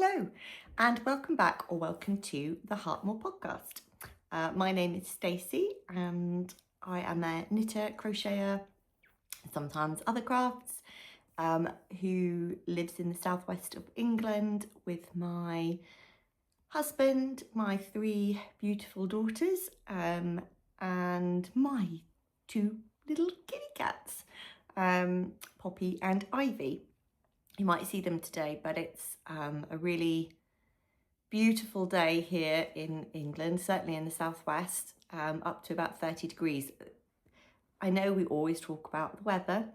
Hello and welcome back or welcome to the Heartmoor podcast. My name is Stacey and I am a knitter, crocheter, sometimes other crafts, who lives in the southwest of England with my husband, my 3 beautiful daughters, and my 2 little kitty cats, Poppy and Ivy. You might see them today, but it's a really beautiful day here in England, certainly in the southwest, up to about 30 degrees. I know we always talk about the weather,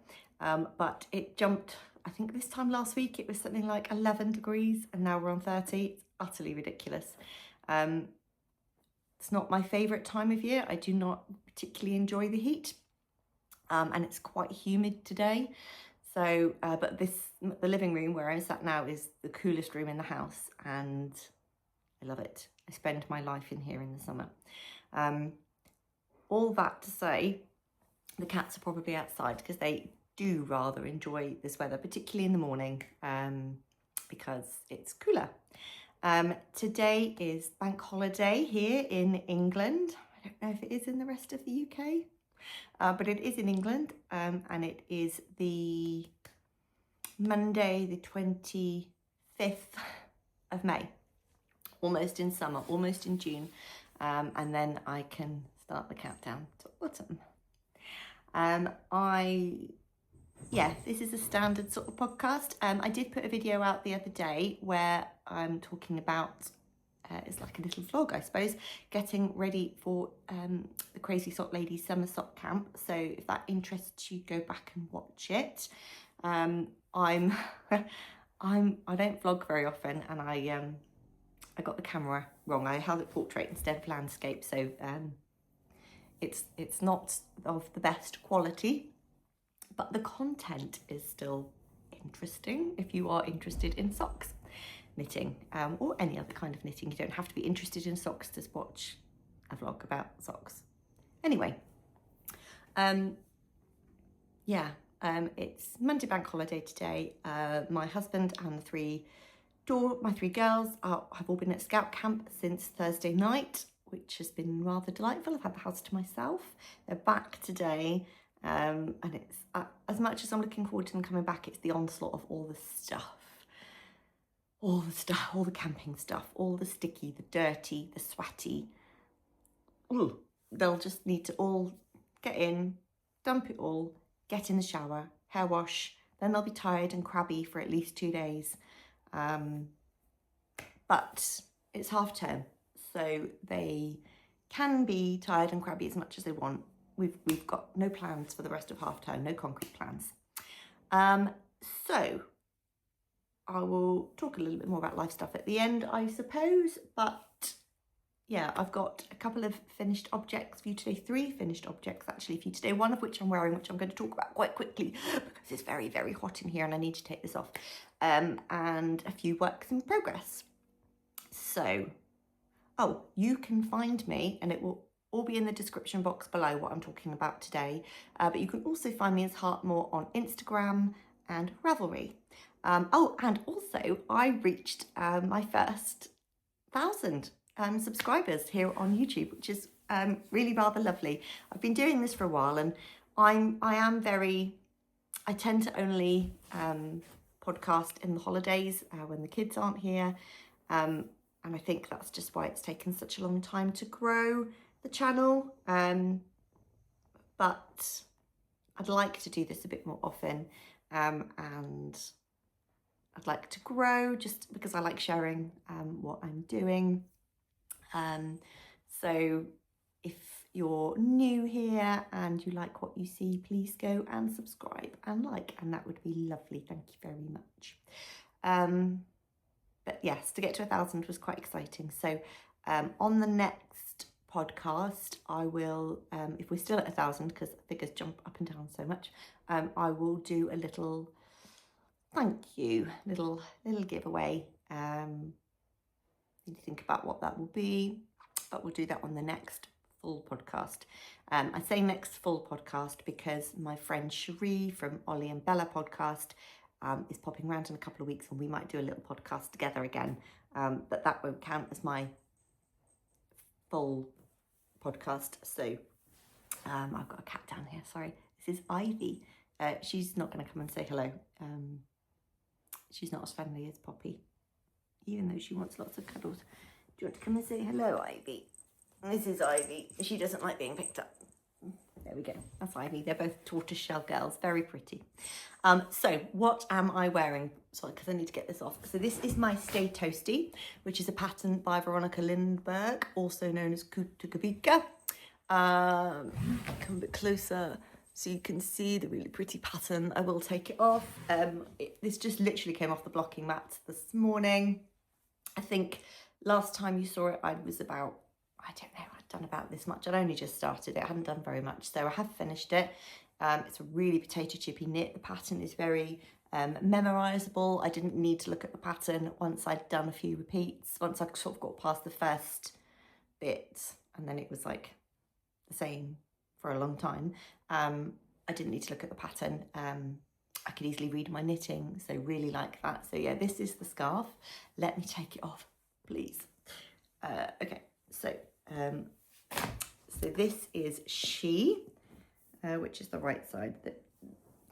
but it jumped, I think this time last week it was something like 11 degrees and now we're on 30. It's utterly ridiculous. It's not my favourite time of year. I do not particularly enjoy the heat, and it's quite humid today. So, but the living room where I'm sat now is the coolest room in the house and I love it. I spend my life in here in the summer. All that to say, the cats are probably outside because they do rather enjoy this weather, particularly in the morning, because it's cooler. Today is bank holiday here in England. I don't know if it is in the rest of the UK. But it is in England, and it is the Monday, the 25th of May, almost in summer, almost in June, and then I can start the countdown to autumn. This is a standard sort of podcast. I did put a video out the other day where I'm talking about it's like a little vlog, I suppose, getting ready for the Crazy Sock Ladies Summer Sock Camp. So if that interests you, go back and watch it. I don't vlog very often, and I got the camera wrong. I held it portrait instead of landscape, so it's not of the best quality, but the content is still interesting if you are interested in socks knitting, or any other kind of knitting. You don't have to be interested in socks to watch a vlog about socks. Anyway, it's Monday bank holiday today. My husband and my 3 girls have all been at scout camp since Thursday night, which has been rather delightful. I've had the house to myself. They're back today, and it's as much as I'm looking forward to them coming back, it's the onslaught of all the camping stuff, all the sticky, the dirty, the sweaty. Ooh, they'll just need to all get in, dump it all, get in the shower, hair wash, then they'll be tired and crabby for at least 2 days. But it's half term, so they can be tired and crabby as much as they want. We've got no plans for the rest of half term, no concrete plans. So I will talk a little bit more about life stuff at the end, I suppose, but yeah, I've got a couple of finished objects for you today, 3 finished objects actually for you today, one of which I'm wearing, which I'm going to talk about quite quickly because it's very, very hot in here and I need to take this off, and a few works in progress. So, you can find me, and it will all be in the description box below what I'm talking about today, but you can also find me as Heartmoor on Instagram and Ravelry. And also I reached my first 1,000 subscribers here on YouTube, which is really rather lovely. I've been doing this for a while, and I tend to only podcast in the holidays when the kids aren't here, and I think that's just why it's taken such a long time to grow the channel, but I'd like to do this a bit more often, and I'd like to grow just because I like sharing what I'm doing. So if you're new here and you like what you see, please go and subscribe and like, and that would be lovely. Thank you very much. But yes, to get to 1,000 was quite exciting. So on the next podcast, I will, if we're still at 1,000, because figures jump up and down so much, I will do a little thank you, little giveaway. Need to think about what that will be, but we'll do that on the next full podcast. I say next full podcast because my friend Cherie from Ollie and Bella podcast is popping around in a couple of weeks, and we might do a little podcast together again, but that won't count as my full podcast. So I've got a cat down here, sorry. This is Ivy. She's not going to come and say hello. She's not as friendly as Poppy, even though she wants lots of cuddles. Do you want to come and say hello, Ivy? This is Ivy. She doesn't like being picked up. There we go. That's Ivy. They're both tortoiseshell girls. Very pretty. So what am I wearing? Sorry, because I need to get this off. So this is my Stay Toasty, which is a pattern by Veronica Lindberg, also known as Kutovakika. Come a bit closer so you can see the really pretty pattern. I will take it off. This just literally came off the blocking mat this morning. I think last time you saw it, I was about, I don't know, I'd done about this much. I'd only just started it. I hadn't done very much, so I have finished it. It's a really potato chippy knit. The pattern is very memorizable. I didn't need to look at the pattern once I'd done a few repeats. Once I'd sort of got past the first bit, and then it was like the same for a long time. I didn't need to look at the pattern. I could easily read my knitting, so really like that. So yeah, this is the scarf. Let me take it off, please. Okay, so this is she, which is the right side. That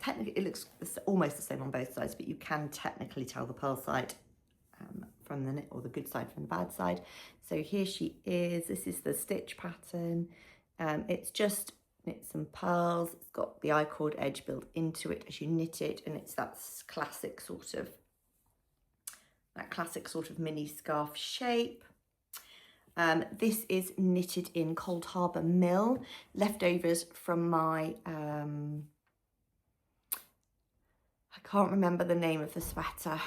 technically it looks almost the same on both sides, but you can technically tell the pearl side from the knit, or the good side from the bad side. So here she is. This is the stitch pattern. It's just knits and pearls. It's got the I-cord edge built into it as you knit it, and it's that classic sort of mini scarf shape. This is knitted in Cold Harbour Mill, leftovers from my I can't remember the name of the sweater.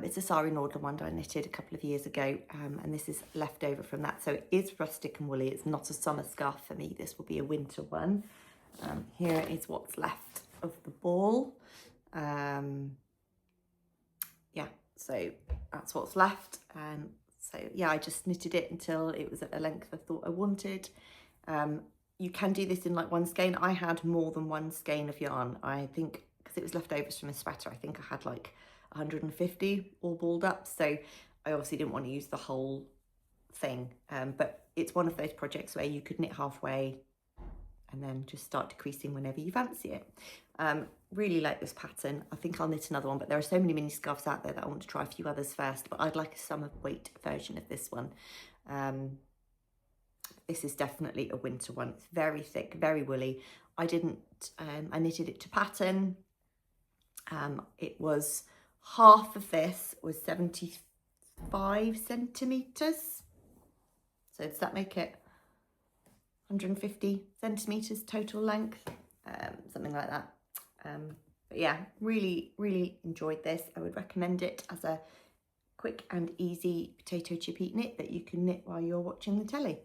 It's a Sari Nordland one that I knitted a couple of years ago, and this is left over from that. So it is rustic and woolly. It's not a summer scarf for me. This will be a winter one. Here is what's left of the ball. Yeah, so that's what's left. So yeah, I just knitted it until it was at a length I thought I wanted. You can do this in like one skein. I had more than one skein of yarn. I think, because it was leftovers from a sweater, I think I had like 150 all balled up, so I obviously didn't want to use the whole thing, but it's one of those projects where you could knit halfway and then just start decreasing whenever you fancy it. Really like this pattern. I think I'll knit another one, but there are so many mini scarves out there that I want to try a few others first, but I'd like a summer weight version of this one. This is definitely a winter one. It's very thick, very woolly. I knitted it to pattern. It was half of this was 75 centimetres. So does that make it 150 centimetres total length? Something like that. But yeah, really, really enjoyed this. I would recommend it as a quick and easy potato chippy knit that you can knit while you're watching the telly.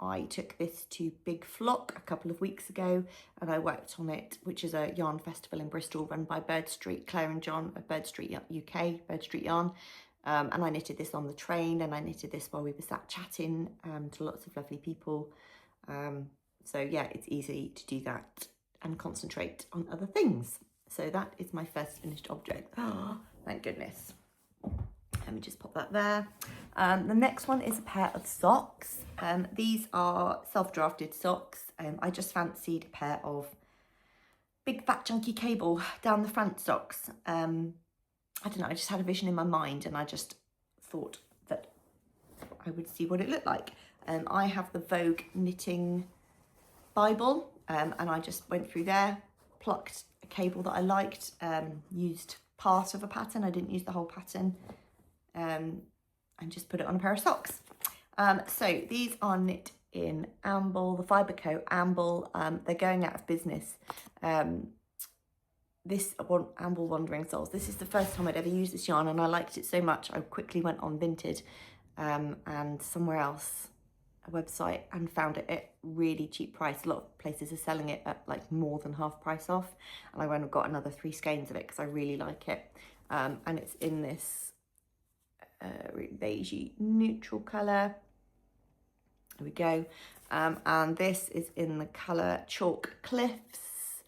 I took this to Big Flock a couple of weeks ago, and I worked on it, which is a yarn festival in Bristol run by Bird Street, Claire and John of Bird Street UK, Bird Street Yarn. And I knitted this on the train, and I knitted this while we were sat chatting to lots of lovely people. So yeah, it's easy to do that and concentrate on other things. So that is my first finished object. Oh, thank goodness. Let me just pop that there. The next one is a pair of socks. These are self-drafted socks. I just fancied a pair of big fat chunky cable down the front socks. I don't know, I just had a vision in my mind, and I just thought that I would see what it looked like. I have the Vogue Knitting Bible, and I just went through there, plucked a cable that I liked, used part of a pattern. I didn't use the whole pattern. And just put it on a pair of socks. So these are knit in Amble, the Fibre Co. Amble. They're going out of business. Amble Wandering Souls. This is the first time I'd ever used this yarn, and I liked it so much I quickly went on Vinted and somewhere else, a website, and found it at really cheap price. A lot of places are selling it at like more than half price off, and I went and got another 3 skeins of it because I really like it. And it's in this beigey neutral colour. There we go. And this is in the colour Chalk Cliffs.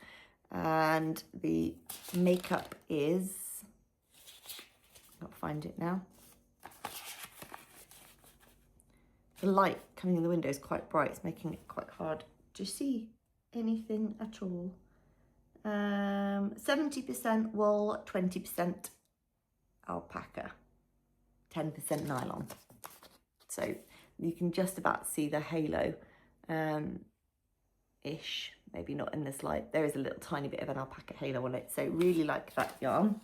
And the makeup is, I can't find it now. The light coming in the window is quite bright. It's making it quite hard to see anything at all. 70% wool, 20% alpaca, 10% nylon. So you can just about see the halo ish, maybe not in this light. There is a little tiny bit of an alpaca halo on it. So really like that yarn.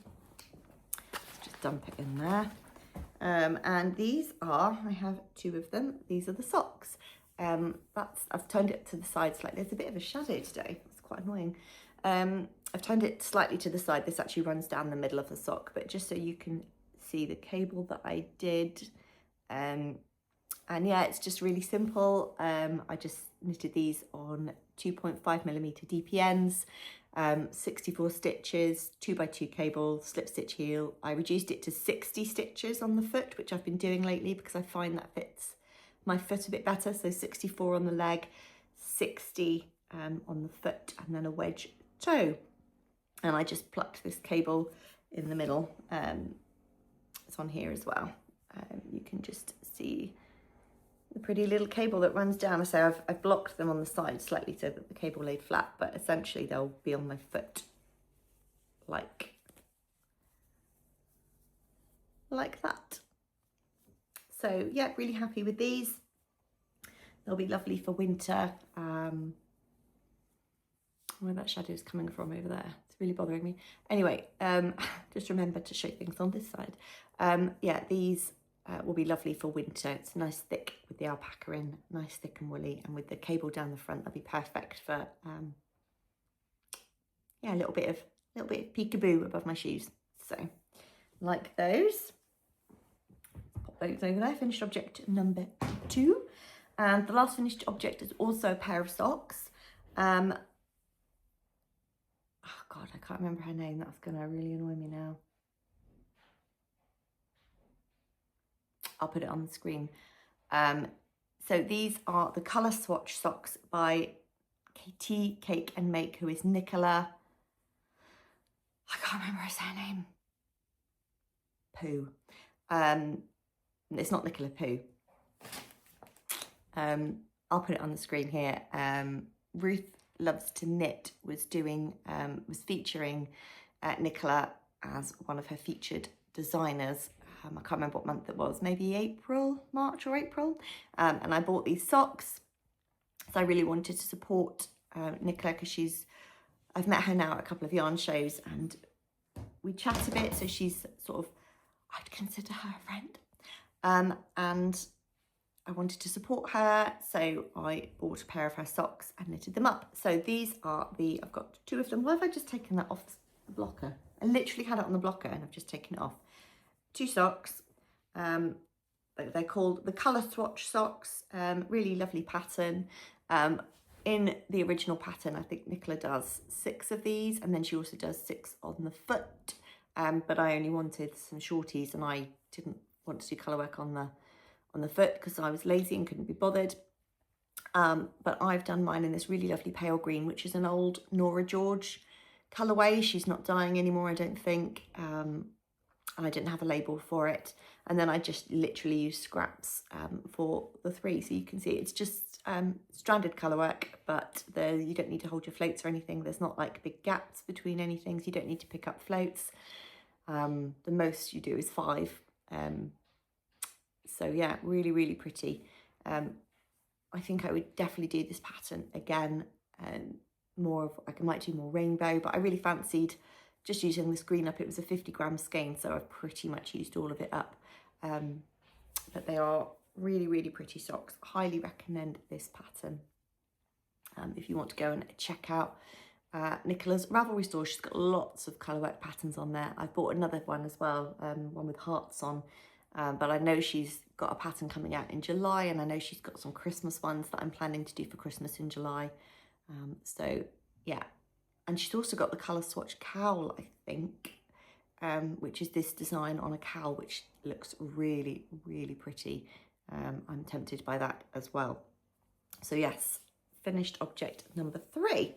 Just dump it in there. And these are, I have 2 of them. These are the socks. I've turned it to the side slightly. There's a bit of a shadow today. It's quite annoying. I've turned it slightly to the side. This actually runs down the middle of the sock, but just so you can see the cable that I did. And yeah, it's just really simple. I just knitted these on 2.5mm DPNs, 64 stitches, 2x2 cable, slip stitch heel. I reduced it to 60 stitches on the foot, which I've been doing lately because I find that fits my foot a bit better. So 64 on the leg, 60 on the foot, and then a wedge toe. And I just plucked this cable in the middle. It's on here as well. You can just see the pretty little cable that runs down. So I've blocked them on the side slightly so that the cable laid flat, but essentially they'll be on my foot like that. So yeah, really happy with these. They'll be lovely for winter. Where that shadow is coming from over there, it's really bothering me. Anyway, just remember to show things on this side. Yeah, these will be lovely for winter. It's nice thick with the alpaca in, nice thick and woolly, and with the cable down the front, they'll be perfect for yeah, a little bit of peekaboo above my shoes. So like those. Pop those over there. Finished object number 2, and the last finished object is also a pair of socks. Oh God, I can't remember her name. That's gonna really annoy me now. I'll put it on the screen. So these are the Colour Swatch Socks by Petit, Cake and Make, who is Nicola, I can't remember her surname. Poo. It's not Nicola Poo. I'll put it on the screen here. Ruth Loves to Knit was featuring Nicola as one of her featured designers. I can't remember what month it was, maybe March or April. And I bought these socks. So I really wanted to support Nicola because I've met her now at a couple of yarn shows and we chat a bit. So she's sort of, I'd consider her a friend. And I wanted to support her. So I bought a pair of her socks and knitted them up. So these are I've got 2 of them. Why have I just taken that off the blocker? I literally had it on the blocker and I've just taken it off. 2 socks. They're called the Colour Swatch Socks. Really lovely pattern. In the original pattern, I think Nicola does 6 of these, and then she also does 6 on the foot. But I only wanted some shorties, and I didn't want to do colour work on the foot because I was lazy and couldn't be bothered. But I've done mine in this really lovely pale green, which is an old Nora George colourway. She's not dyeing anymore, I don't think. And I didn't have a label for it. And then I just literally used scraps for the 3. So you can see it's just stranded colour work, but you don't need to hold your floats or anything. There's not like big gaps between anything, so you don't need to pick up floats. The most you do is 5. So yeah, really, really pretty. I think I would definitely do this pattern again. More of, I might do more rainbow, but I really fancied just using this green up. It was a 50-gram skein, so I've pretty much used all of it up. But they are really, really pretty socks. Highly recommend this pattern. If you want to go and check out Nicola's Ravelry store, she's got lots of colourwork patterns on there. I bought another one as well, one with hearts on. But I know she's got a pattern coming out in July, and I know she's got some Christmas ones that I'm planning to do for Christmas in July. So yeah. And she's also got the Colour Swatch cowl, I think, which is this design on a cowl, which looks really, really pretty. I'm tempted by that as well. So yes, finished object number 3.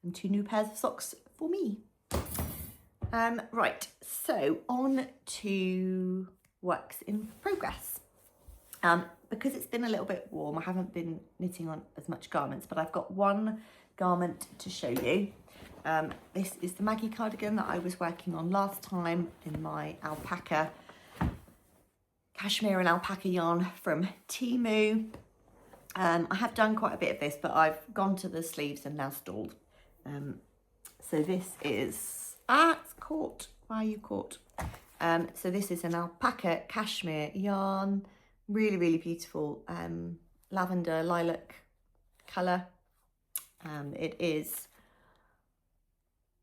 and 2 new pairs of socks for me. Right, so on to works in progress. Because it's been a little bit warm, I haven't been knitting on as much garments, but I've got one garment to show you. This is the Maggie cardigan that I was working on last time in my alpaca, cashmere and alpaca yarn from Temu. I have done quite a bit of this, but I've gone to the sleeves and now stalled. So this is, it's caught. Why are you caught? So this is an alpaca cashmere yarn, really, really beautiful lavender lilac colour. It is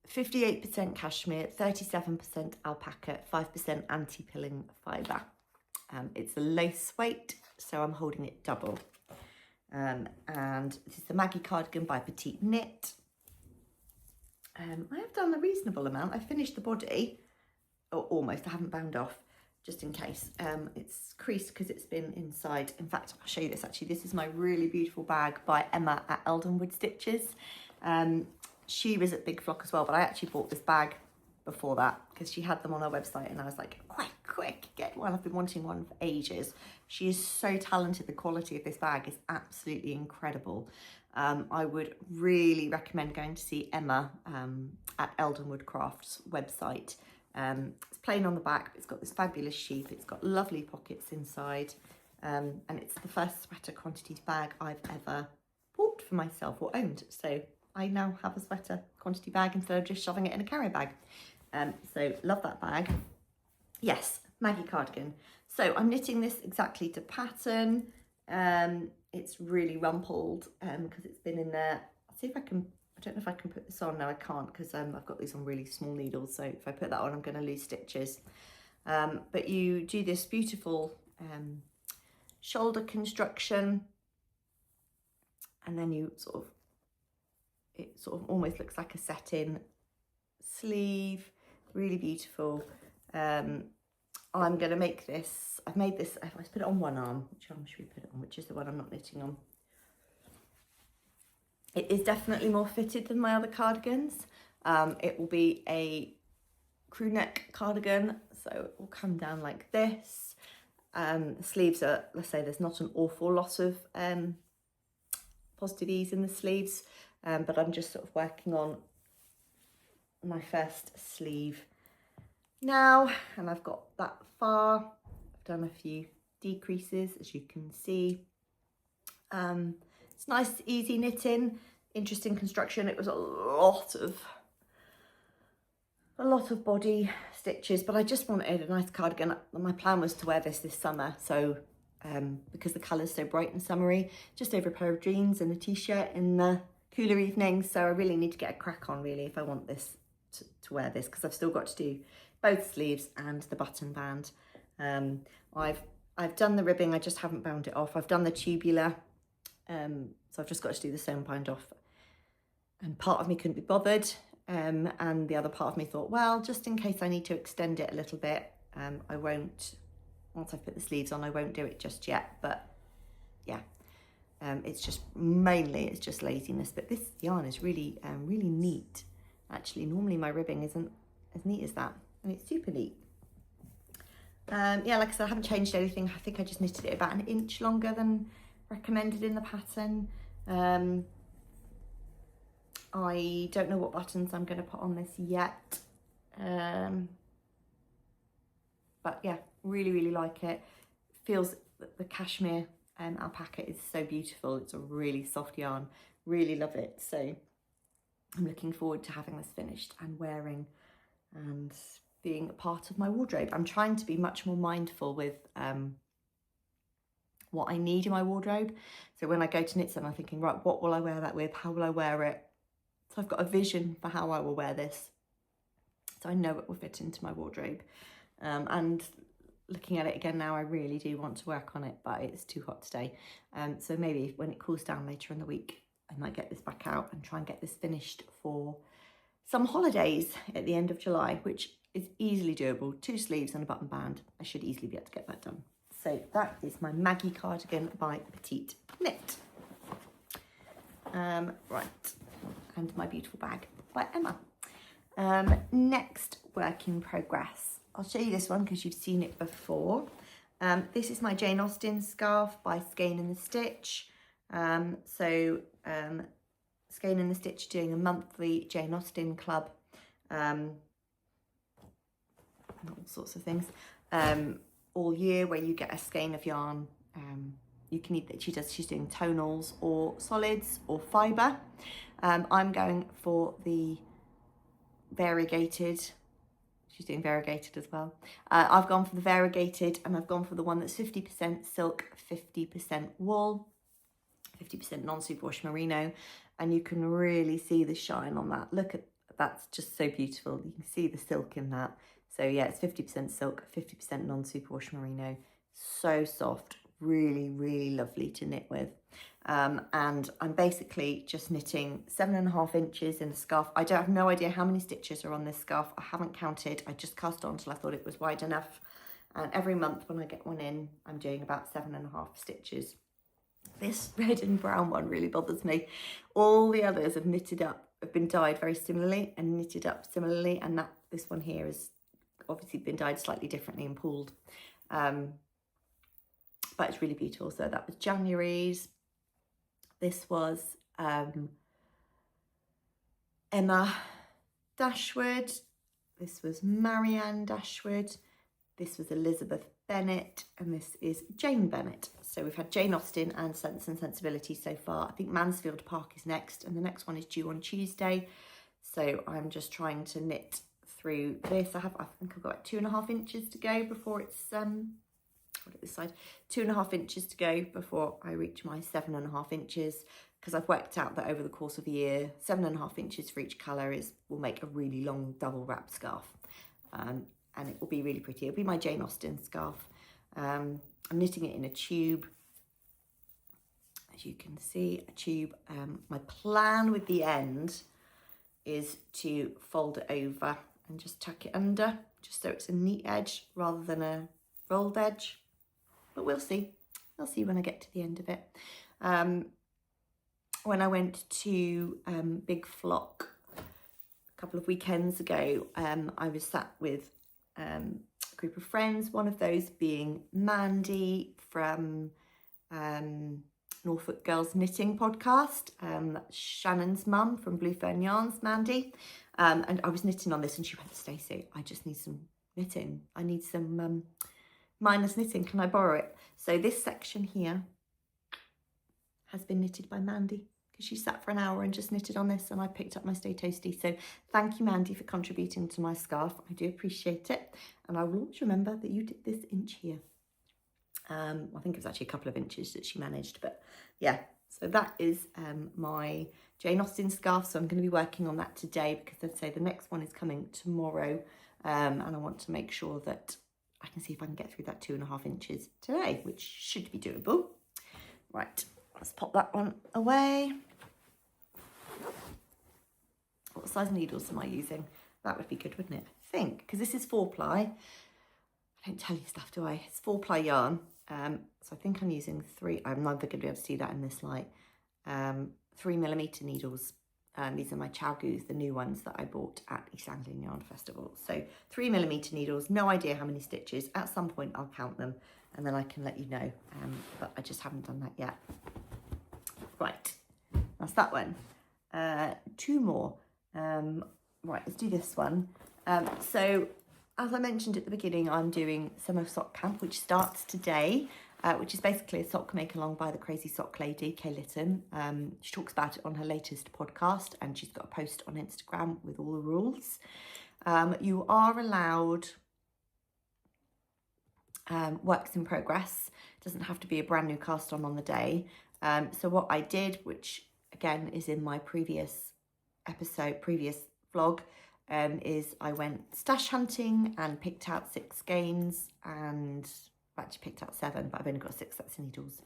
58% cashmere, 37% alpaca, 5% anti-pilling fibre. It's a lace weight, so I'm holding it double. And this is the Maggie cardigan by Petit Knit. I have done a reasonable amount. I finished the body, or almost. I haven't bound off, just in case. It's creased because it's been inside. In fact, I'll show you this actually. This is my really beautiful bag by Emma at Eldenwood Stitches. She was at Big Flock as well, but I actually bought this bag before that because she had them on her website, and I was like, quick, get one. I've been wanting one for ages. She is so talented. The quality of this bag is absolutely incredible. I would really recommend going to see Emma at Eldenwood Crafts website. It's plain on the back, but it's got this fabulous sheath. It's got lovely pockets inside, and it's the first sweater quantities bag I've ever bought for myself or owned. So I now have a sweater quantity bag instead of just shoving it in a carrier bag. So love that bag. Yes, Maggie cardigan. So I'm knitting this exactly to pattern. It's really rumpled because it's been in there. I'll see if I can, I don't know if I can put this on. No, I can't because I've got these on really small needles. So if I put that on, I'm going to lose stitches. But you do this beautiful shoulder construction, and then you it sort of almost looks like a set-in sleeve. Really beautiful. I'm going to make this, I've made this, if I put it on one arm, which arm should we put it on, which is the one I'm not knitting on. It is definitely more fitted than my other cardigans. It will be a crew neck cardigan, so it will come down like this. The sleeves are, let's say there's not an awful lot of positive ease in the sleeves, but I'm just sort of working on my first sleeve now, and I've got that far. I've done a few decreases, as you can see. It's nice, easy knitting, interesting construction. It was a lot of body stitches, but I just wanted a nice cardigan. My plan was to wear this summer, so because the colour's so bright and summery, just over a pair of jeans and a t-shirt in the cooler evenings. So I really need to get a crack on, really, if I want this to wear this, because I've still got to do both sleeves and the button band. I've done the ribbing, I just haven't bound it off. I've done the tubular, so I've just got to do the sewn bind off. And part of me couldn't be bothered, and the other part of me thought, well, just in case I need to extend it a little bit, I won't, once I've put the sleeves on, I won't do it just yet. But yeah, it's just laziness. But this yarn is really, really neat. Actually, normally my ribbing isn't as neat as that, and it's super neat. Yeah, like I said, I haven't changed anything. I think I just knitted it about an inch longer than recommended in the pattern. I don't know what buttons I'm going to put on this yet. But yeah, really, really like it. Feels that the cashmere alpaca is so beautiful. It's a really soft yarn. Really love it. So I'm looking forward to having this finished and wearing and being a part of my wardrobe. I'm trying to be much more mindful with what I need in my wardrobe. So when I go to knit something, I'm thinking, right, what will I wear that with? How will I wear it? So I've got a vision for how I will wear this, so I know it will fit into my wardrobe. And looking at it again now, I really do want to work on it, but it's too hot today. So maybe when it cools down later in the week, I might get this back out and try and get this finished for some holidays at the end of July, which is easily doable. 2 sleeves and a button band. I should easily be able to get that done. So that is my Maggie cardigan by Petit Knit. Right, and my beautiful bag by Emma. Next work in progress. I'll show you this one because you've seen it before. This is my Jane Austen scarf by Skein and the Stitch. Skein and the Stitch doing a monthly Jane Austen club, all sorts of things, all year, where you get a skein of yarn. You can either, she's doing tonals or solids or fibre. I'm going for the variegated. She's doing variegated as well. I've gone for the variegated, and I've gone for the one that's 50% silk, 50% wool, 50% non-superwash merino, and you can really see the shine on that. Look at that's just so beautiful. You can see the silk in that. So yeah, it's 50% silk, 50% non-superwash merino. So soft, really, really lovely to knit with. And I'm basically just knitting 7.5 inches in the scarf. I have no idea how many stitches are on this scarf. I haven't counted. I just cast on until I thought it was wide enough. And every month when I get one in, I'm doing about 7.5 stitches. This red and brown one really bothers me. All the others have been dyed very similarly and knitted up similarly. And this one here has obviously been dyed slightly differently and pulled. But it's really beautiful. So that was January's. This was Emma Dashwood. This was Marianne Dashwood. This was Elizabeth Bennett. And this is Jane Bennett. So we've had Jane Austen and Sense and Sensibility so far. I think Mansfield Park is next. And the next one is due on Tuesday. So I'm just trying to knit through this. I think I've got 2.5 inches to go before it's... this side, 2.5 inches to go before I reach my 7.5 inches, because I've worked out that over the course of a year, 7.5 inches for each colour will make a really long double wrap scarf, and it will be really pretty. It'll be my Jane Austen scarf. I'm knitting it in a tube, as you can see, a tube. My plan with the end is to fold it over and just tuck it under, just so it's a neat edge rather than a rolled edge. But we'll see. I'll see when I get to the end of it. When I went to Big Flock a couple of weekends ago, I was sat with a group of friends, one of those being Mandy from Norfolk Girls Knitting podcast. That's Shannon's mum from Blue Fern Yarns, Mandy. And I was knitting on this and she went, Stacey, I just need some knitting. I need some... minus knitting, can I borrow it? So this section here has been knitted by Mandy, because she sat for an hour and just knitted on this, and I picked up my Stay Toasty. So thank you, Mandy, for contributing to my scarf. I do appreciate it, and I will always remember that you did this inch here. I think it was actually a couple of inches that she managed, but yeah. So that is my Jane Austen scarf. So I'm going to be working on that today, because I'd say the next one is coming tomorrow, and I want to make sure that I can see if I can get through that 2.5 inches today, which should be doable. Right, let's pop that one away. What size needles am I using? That would be good, wouldn't it? I think, because this is 4-ply. I don't tell you stuff, do I? It's 4-ply yarn. So I think I'm using 3. I'm never going to be able to see that in this light. 3mm needles. These are my Chowgoos, the new ones that I bought at East Anglian Yarn Festival. So 3mm needles, no idea how many stitches. At some point I'll count them and then I can let you know. But I just haven't done that yet. Right, that's that one. 2 more. Right, let's do this one. So as I mentioned at the beginning, I'm doing Summer Sock Camp, which starts today. Which is basically a sock make along by the crazy sock lady, Kay Litton. She talks about it on her latest podcast, and she's got a post on Instagram with all the rules. You are allowed works in progress. It doesn't have to be a brand new cast on the day. So what I did, which again is in my previous vlog, is I went stash hunting and picked out 6 skeins, and I've actually picked out 7, but I've only got 6 sets of needles.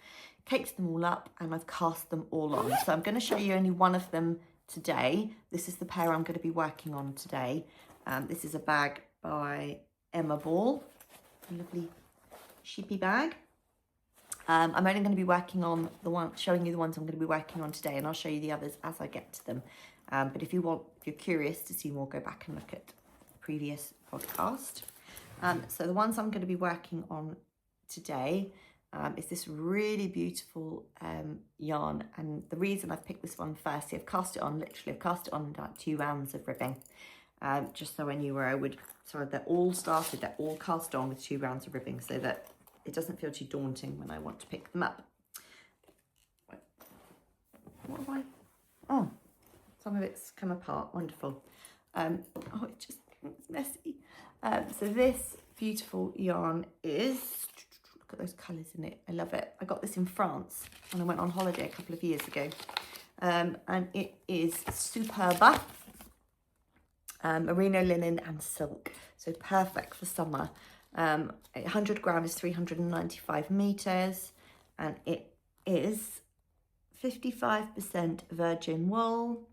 Caked them all up and I've cast them all on. So I'm going to show you only one of them today. This is the pair I'm going to be working on today. This is a bag by Emma Ball, a lovely sheepy bag. I'm only going to be working on showing you the ones I'm going to be working on today, and I'll show you the others as I get to them. But if you're curious to see more, go back and look at the previous podcast. So the ones I'm going to be working on today is this really beautiful yarn, and the reason I've picked this one first, I've cast it on about 2 rounds of ribbing, just so I knew where I would, so they're all cast on with 2 rounds of ribbing, so that it doesn't feel too daunting when I want to pick them up. What have I, oh, some of it's come apart, wonderful. Oh, it's messy. So this beautiful yarn is, look at those colours in it, I love it. I got this in France when I went on holiday a couple of years ago. And it is Superba, merino linen and silk, so perfect for summer. 100 gram is 395 meters, and it is 55% virgin wool,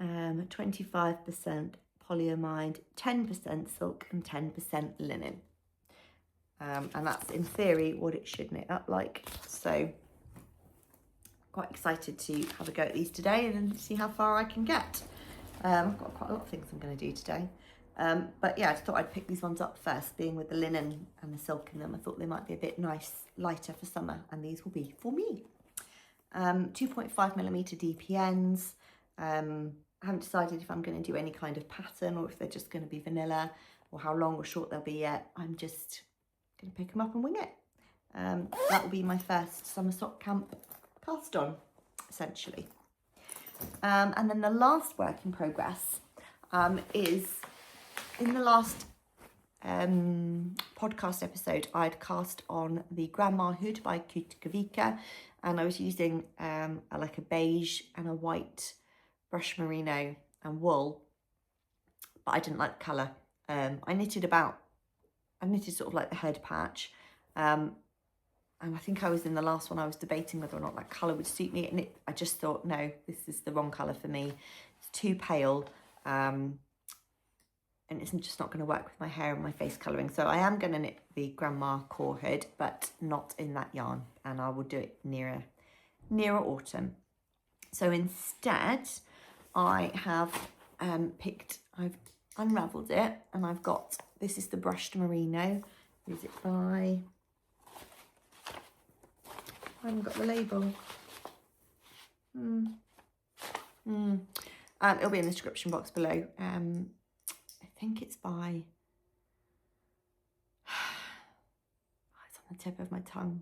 25% polyamide, 10% silk and 10% linen. And that's in theory what it should knit up like. So quite excited to have a go at these today and then see how far I can get. I've got quite a lot of things I'm going to do today. But yeah, I just thought I'd pick these ones up first, being with the linen and the silk in them. I thought they might be a bit lighter for summer, and these will be for me. 2.5mm DPNs. I haven't decided if I'm going to do any kind of pattern or if they're just going to be vanilla, or how long or short they'll be yet. I'm just going to pick them up and wing it. That will be my first summer sock camp cast on, essentially. And then the last work in progress is, in the last podcast episode, I'd cast on the Grandma Hood by Kutovakika, and I was using like a beige and a white brush merino and wool, but I didn't like the colour. I knitted sort of like the head patch, and I think I was in the last one, I was debating whether or not that colour would suit me, and I just thought, no, this is the wrong colour for me. It's too pale, and it's just not going to work with my hair and my face colouring. So I am going to knit the Grandma core hood, but not in that yarn, and I will do it nearer autumn. So instead, I have I've unravelled it, and I've got, this is the brushed merino. Is it by, I haven't got the label. It'll be in the description box below. I think it's by, it's on the tip of my tongue.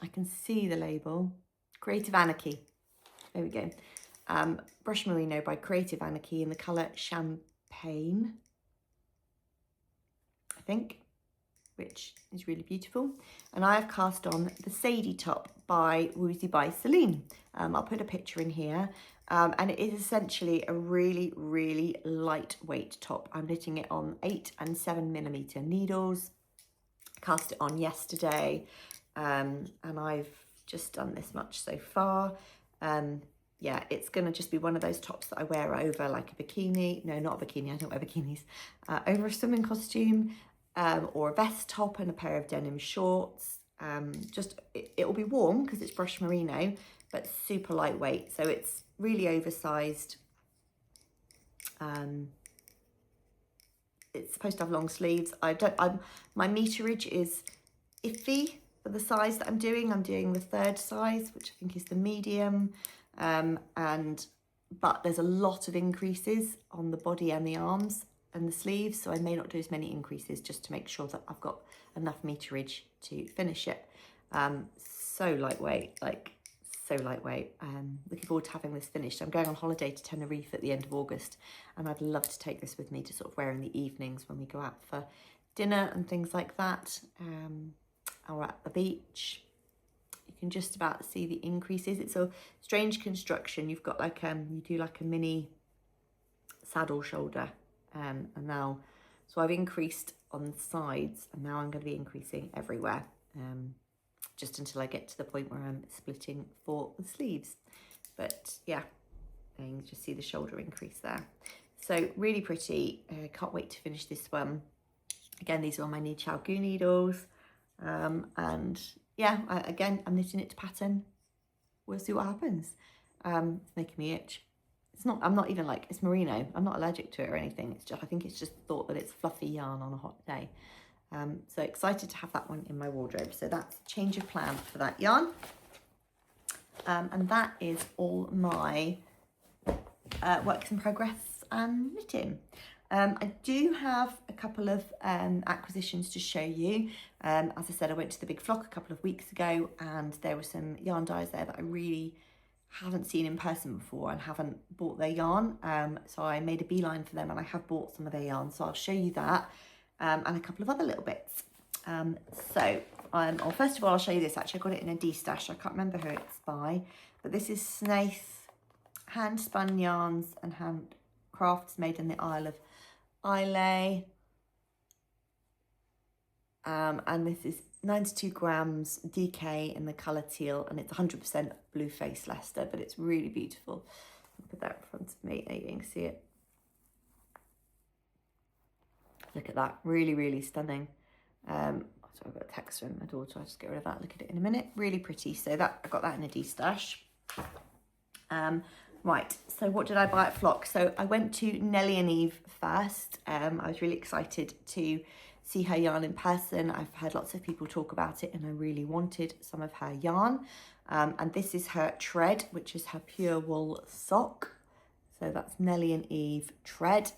I can see the label. Creative Anarchy. There we go. Brush Merino by Creative Anarchy in the colour Champagne, I think, which is really beautiful. And I have cast on the Sadie top by Woozy by Celine. I'll put a picture in here. And it is essentially a really, really lightweight top. I'm knitting it on 8 and 7mm needles. Cast it on yesterday, and I've just done this much so far. Yeah, it's going to just be one of those tops that I wear over like a bikini. No, not a bikini, I don't wear bikinis. Over a swimming costume, or a vest top and a pair of denim shorts. It'll be warm because it's brushed merino, but super lightweight. So it's really oversized. It's supposed to have long sleeves. My meterage is iffy for the size that I'm doing. I'm doing the 3rd size, which I think is the medium. But there's a lot of increases on the body and the arms and the sleeves, so I may not do as many increases, just to make sure that I've got enough meterage to finish it. So lightweight, so lightweight. Looking forward to having this finished. I'm going on holiday to Tenerife at the end of August, and I'd love to take this with me to sort of wear in the evenings when we go out for dinner and things like that, or at the beach. You can just about see the increases. It's a strange construction. You've got like you do like a mini saddle shoulder, and now, so I've increased on the sides, and now I'm going to be increasing everywhere, just until I get to the point where I'm splitting for the sleeves. But yeah, you can just see the shoulder increase there. So really pretty. Can't wait to finish this one. Again, these are on my Ni Chao Gu needles, and yeah, I'm knitting it to pattern. we'll see what happens. It's making me itch. It's not, I'm not even like, it's merino. I'm not allergic to it or anything. It's just, I think it's just thought that it's fluffy yarn on a hot day. So excited to have that one in my wardrobe. So that's a change of plan for that yarn. And that is all my works in progress and knitting. I do have a couple of acquisitions to show you. As I said, I went to the Big Flock a couple of weeks ago and there were some yarn dyes there that I really haven't seen in person before and haven't bought their yarn. So I made a beeline for them and I have bought some of their yarn. So I'll show you that and a couple of other little bits. Well, first of all, I'll show you this. Actually, I got it in a D-stash. I can't remember who it's by, but this is Snaith hand spun yarns and hand crafts made in the Isle of Islay. And this is 92 grams DK in the colour teal, and it's 100% blue face Leicester, but it's really beautiful. I'll put that in front of me, there you can see it. Look at that, really, really stunning. So I've got a text from my daughter, I'll just get rid of that, look at it in a minute. Really pretty, so that I got that in a D-stash. Right, so what did I buy at Flock? So I went to Nellie and Eve first. I was really excited to see her yarn in person. I've heard lots of people talk about it and I really wanted some of her yarn. And this is her Tread, which is her pure wool sock. So that's Nellie and Eve Tread.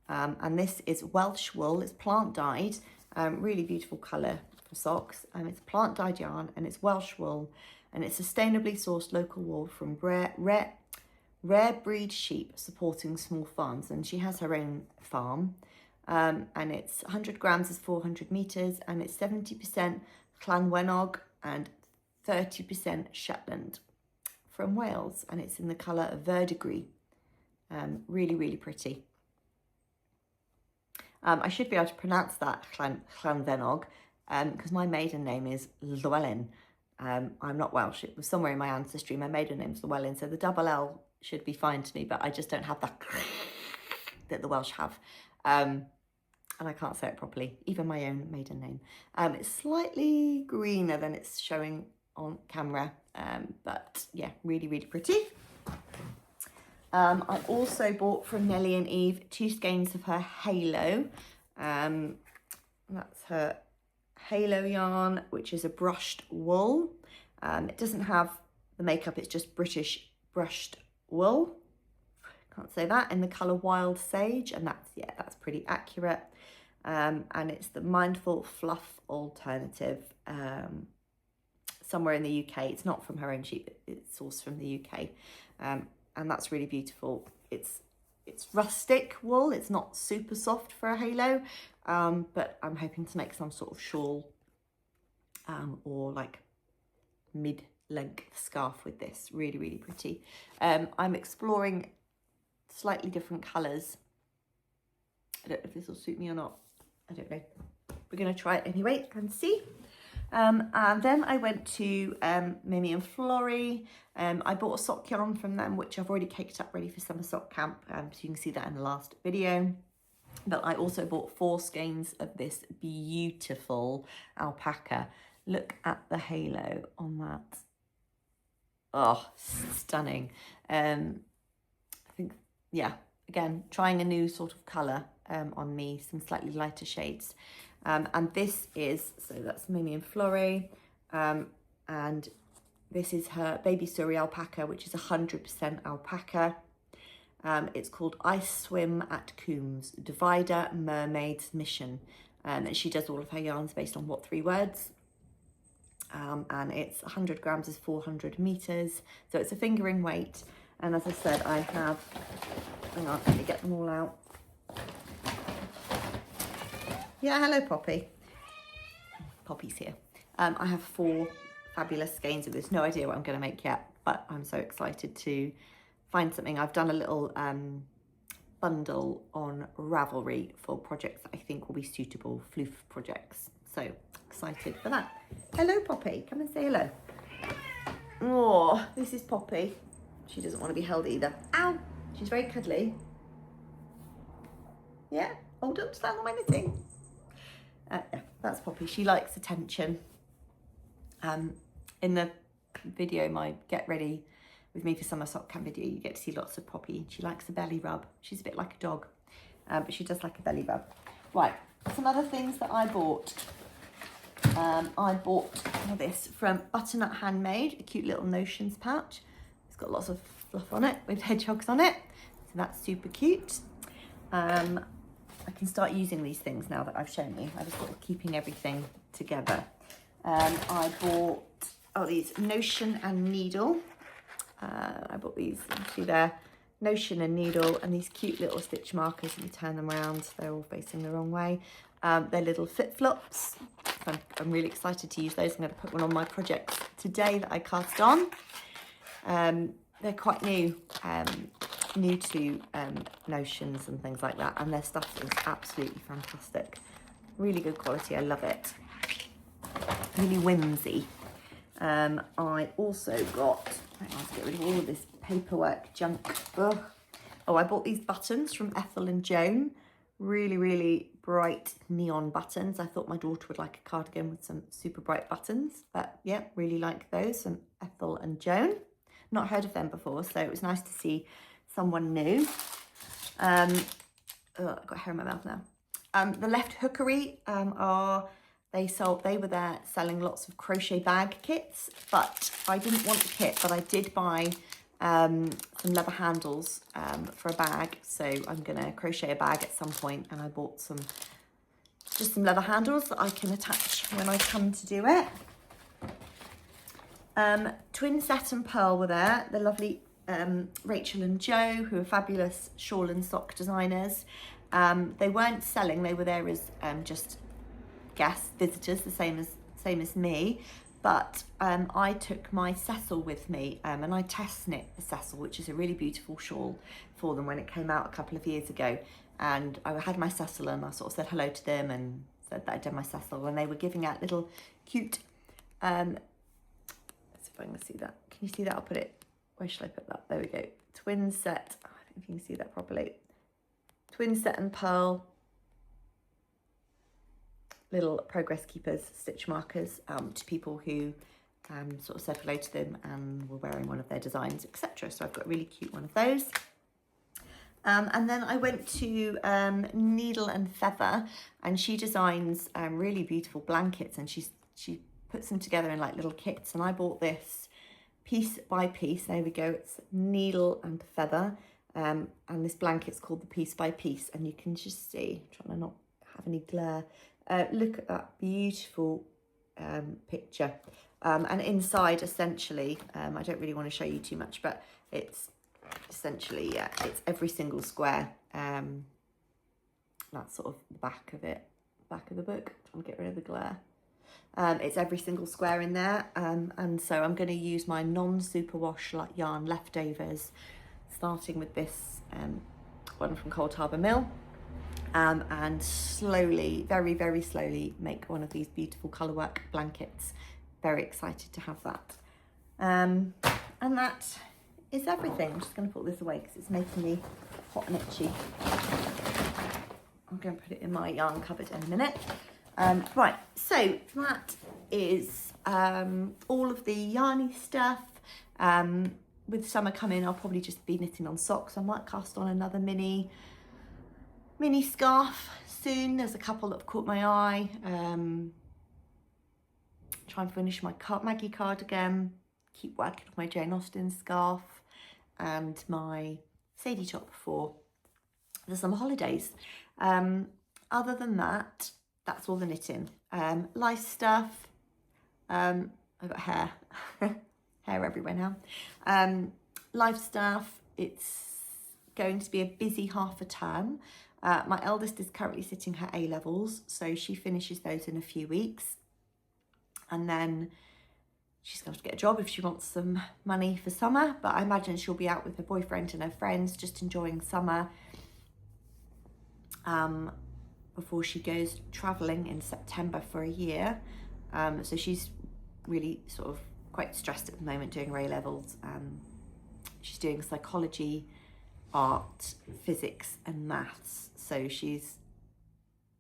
And this is Welsh wool, it's plant dyed. Really beautiful colour for socks. It's plant dyed yarn and it's Welsh wool and it's sustainably sourced local wool from rare breed sheep supporting small farms, and she has her own farm. And it's 100 grams is 400 meters and it's 70% Llanwenog and 30% Shetland from Wales, and it's in the colour of verdigris. Really, really pretty. I should be able to pronounce that Llanwenog because my maiden name is Llewellyn. I'm not Welsh. It was somewhere in my ancestry. My maiden name's Llewellyn, so the double L should be fine to me, but I just don't have that that the Welsh have. And I can't say it properly, even my own maiden name. It's slightly greener than it's showing on camera, but yeah, really, really pretty. I also bought from Nellie and Eve 2 skeins of her Halo. That's her Halo yarn, which is a brushed wool. It doesn't have the makeup, it's just British brushed wool. Can't say that, in the colour Wild Sage, and that's pretty accurate. And it's the Mindful Fluff alternative, somewhere in the UK. It's not from her own sheep, it's sourced from the UK. And that's really beautiful. It's rustic wool, it's not super soft for a halo, but I'm hoping to make some sort of shawl or like mid-length scarf with this. Really, really pretty. I'm exploring slightly different colours. I don't know if this will suit me or not. I don't know. We're going to try it anyway and see. And then I went to Mimi and Florey. I bought a sock yarn from them, which I've already caked up ready for summer sock camp. So you can see that in the last video. But I also bought 4 skeins of this beautiful alpaca. Look at the halo on that. Oh, stunning. I think, yeah, again, trying a new sort of colour on me, some slightly lighter shades. And this is, so that's Mimi and Florey, and this is her Baby Surrey alpaca, which is 100% alpaca. It's called Ice Swim at Coombs, Divider Mermaid's Mission. And she does all of her yarns based on what 3 words. And it's 100 grams is 400 meters. So it's a fingering weight. And as I said, I have, hang on, let me get them all out. Yeah, hello Poppy. Poppy's here. I have 4 fabulous skeins of this. No idea what I'm going to make yet, but I'm so excited to find something. I've done a little bundle on Ravelry for projects that I think will be suitable, floof projects. So excited for that. Hello Poppy, come and say hello. Oh, this is Poppy. She doesn't want to be held either. Ow, she's very cuddly. Yeah, hold on, stand on anything. Yeah, that's Poppy. She likes attention. In the video, my get ready with me for summer sock camp video, you get to see lots of Poppy. She likes a belly rub. She's a bit like a dog, but she does like a belly rub. Right, some other things that I bought. I bought this from Butternut Handmade, a cute little notions pouch. It's got lots of fluff on it with hedgehogs on it, so that's super cute. I can start using these things now that I've shown you. I was sort of keeping everything together. I bought these Notion and Needle. I bought these, see there, Notion and Needle, and these cute little stitch markers. If you turn them around, they're all facing the wrong way. They're little flip-flops. I'm really excited to use those. I'm going to put one on my project today that I cast on. They're quite new to notions and things like that, and their stuff is absolutely fantastic. Really good quality. I love it. Really whimsy. I also got, let's get rid of all of this paperwork junk. Ugh. Oh, I bought these buttons from Ethel and Joan. Really, really bright neon buttons. I thought my daughter would like a cardigan with some super bright buttons, but yeah, really like those from Ethel and Joan. Not heard of them before, so it was nice to see someone new. I've got hair in my mouth now. The Left Hookery they were there selling lots of crochet bag kits, but I didn't want the kit, but I did buy some leather handles for a bag, so I'm gonna crochet a bag at some point, and I bought just some leather handles that I can attach when I come to do it. Twin Set and Pearl were there. The lovely Rachel and Joe, who are fabulous shawl and sock designers. They weren't selling, they were there as just guests, visitors, the same as me. But I took my Cecil with me, and I test knit the Cecil, which is a really beautiful shawl for them when it came out a couple of years ago. And I had my Cecil, and I sort of said hello to them and said that I'd done my Cecil, and they were giving out little cute, let's see if I can see that. Can you see that? I'll put it, where should I put that? There we go. Twin Set, I don't know if you can see that properly. Twin Set and Pearl, little progress keepers, stitch markers to people who sort of said hello to them and were wearing one of their designs, etc. So I've got a really cute one of those. And then I went to Needle and Feather, and she designs really beautiful blankets, and she puts them together in like little kits, and I bought this piece by piece. There we go. It's Needle and Feather, and this blanket's called the Piece by Piece, and you can just see, I'm trying to not have any glare. Look at that beautiful picture, and inside essentially, I don't really want to show you too much, but it's essentially, yeah, it's every single square. That's sort of the back of it, back of the book. I'm trying to get rid of the glare. It's every single square in there, and so I'm going to use my non-superwash yarn leftovers, starting with this one from Cold Harbour Mill. And slowly, very, very slowly make one of these beautiful colourwork blankets. Very excited to have that. And that is everything. I'm just going to put this away because it's making me hot and itchy. I'm going to put it in my yarn cupboard in a minute. Right, so that is all of the yarny stuff. With summer coming, I'll probably just be knitting on socks. I might cast on another mini scarf soon. There's a couple that have caught my eye. Try and finish my Maggie cardigan, keep working on my Jane Austen scarf and my Sadie top for the summer holidays. Other than that, that's all the knitting. Life stuff, I've got hair everywhere now. Life stuff, it's going to be a busy half a term. My eldest is currently sitting her A-levels, so she finishes those in a few weeks. And then she's going to get a job if she wants some money for summer, but I imagine she'll be out with her boyfriend and her friends, just enjoying summer before she goes travelling in September for a year. So she's really sort of quite stressed at the moment doing her A-levels. She's doing psychology, art, physics and maths, so she's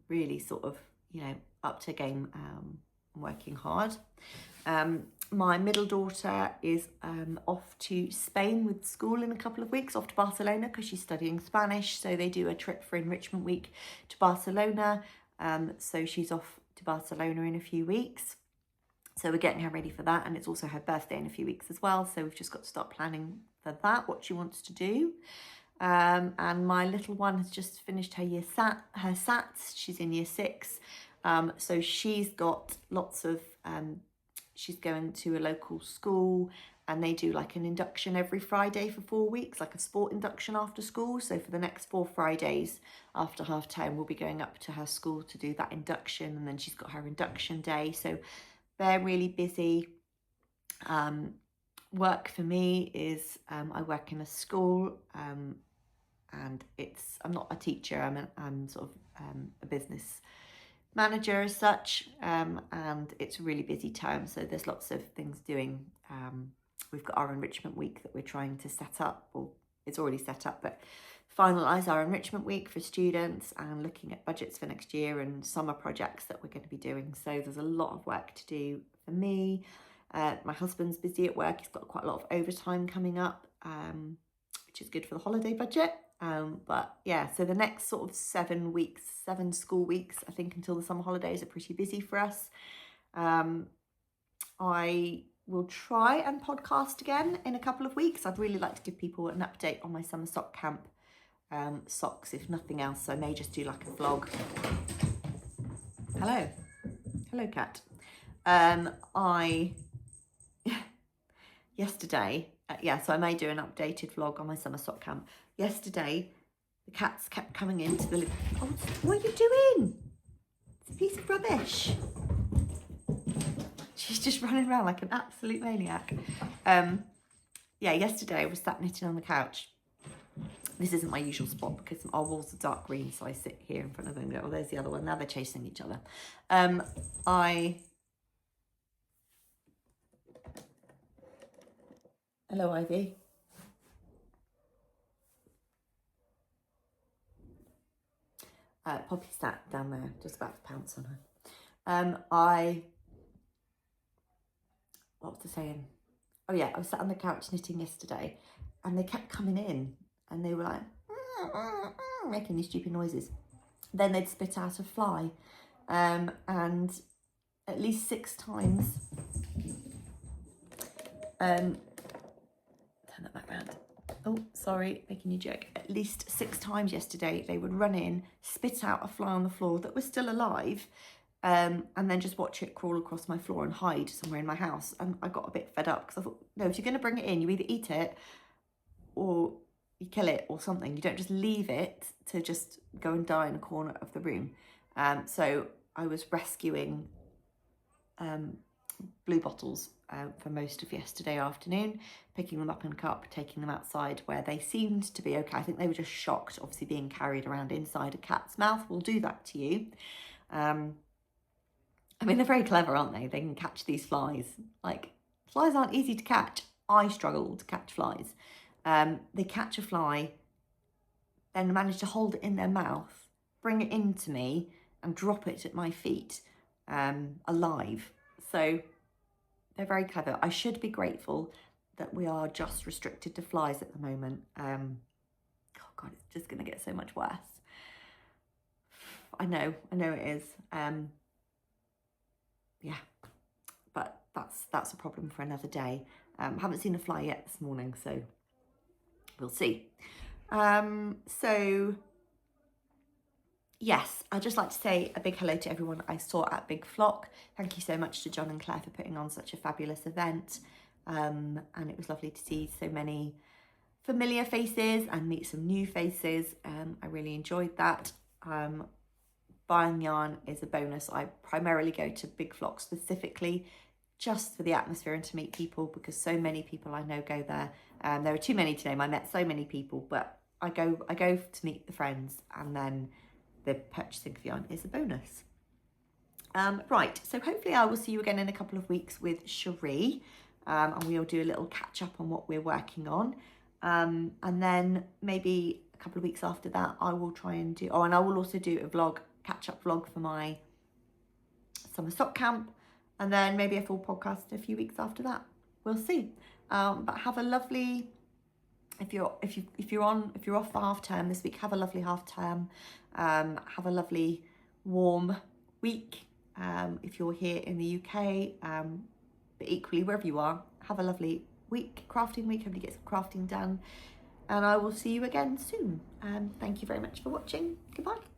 really sort of, you know, up to game I'm working hard. My middle daughter is off to Spain with school in a couple of weeks, off to Barcelona because she's studying Spanish. So they do a trip for enrichment week to Barcelona. So she's off to Barcelona in a few weeks. So we're getting her ready for that. And it's also her birthday in a few weeks as well. So we've just got to start planning for that, what she wants to do. And my little one has just finished her her SATs. She's in year 6. So she's got lots of, she's going to a local school and they do like an induction every Friday for 4 weeks, like a sport induction after school. So for the next 4 Fridays after half term, we'll be going up to her school to do that induction. And then she's got her induction day. So they're really busy. Work for me is, I work in a school, and I'm not a teacher, I'm sort of a business manager as such, and it's a really busy term, so there's lots of things doing. We've got our enrichment week that we're trying to set up, or it's already set up, but finalise our enrichment week for students and looking at budgets for next year and summer projects that we're going to be doing. So there's a lot of work to do for me. My husband's busy at work, he's got quite a lot of overtime coming up, which is good for the holiday budget. But yeah, so the next sort of 7 school weeks, I think until the summer holidays, are pretty busy for us. I will try and podcast again in a couple of weeks. I'd really like to give people an update on my summer sock camp socks, if nothing else. So I may just do like a vlog. Hello cat. Yesterday, so I may do an updated vlog on my summer sock camp. Yesterday, the cats kept coming into the living room. Oh, what are you doing? It's a piece of rubbish. She's just running around like an absolute maniac. Yesterday I was sat knitting on the couch. This isn't my usual spot because our walls are dark green, so I sit here in front of them and go, oh, there's the other one. Now they're chasing each other. Hello, Ivy. Poppy sat down there, just about to pounce on her. What was I saying? Oh yeah, I was sat on the couch knitting yesterday and they kept coming in and they were like, making these stupid noises. Then they'd spit out a fly. And at least 6 times, turn that back round. Oh, sorry, making you joke. At least 6 times yesterday, they would run in, spit out a fly on the floor that was still alive, and then just watch it crawl across my floor and hide somewhere in my house. And I got a bit fed up because I thought, no, if you're going to bring it in, you either eat it or you kill it or something. You don't just leave it to just go and die in a corner of the room. So I was rescuing blue bottles for most of yesterday afternoon, picking them up in a cup, taking them outside where they seemed to be okay. I think they were just shocked, obviously being carried around inside a cat's mouth will do that to you. I mean, they're very clever, aren't they? They can catch these flies. Like, flies aren't easy to catch. I struggle to catch flies. They catch a fly, then manage to hold it in their mouth, bring it into me and drop it at my feet alive. So they're very clever. I should be grateful that we are just restricted to flies at the moment. Oh God, it's just going to get so much worse. I know it is. Yeah, but that's a problem for another day. Haven't seen a fly yet this morning, so we'll see. So yes, I'd just like to say a big hello to everyone I saw at Big Flock. Thank you so much to John and Claire for putting on such a fabulous event. And it was lovely to see so many familiar faces and meet some new faces. I really enjoyed that. Buying yarn is a bonus. I primarily go to Big Flock specifically just for the atmosphere and to meet people, because so many people I know go there. There are too many to name. I met so many people, but I go to meet the friends, and then the purchasing of yarn is a bonus. Right, so hopefully I will see you again in a couple of weeks with Cherie, and we'll do a little catch up on what we're working on. And then maybe a couple of weeks after that, I will try and do, and I will also do a vlog, catch up vlog for my summer sock camp. and then maybe a full podcast a few weeks after that. We'll see. But have a lovely, if you're off for half term this week, have a lovely half term. Have a lovely warm week. If you're here in the UK, but equally wherever you are, have a lovely week, crafting week. Hopefully get some crafting done, and I will see you again soon. Thank you very much for watching. Goodbye.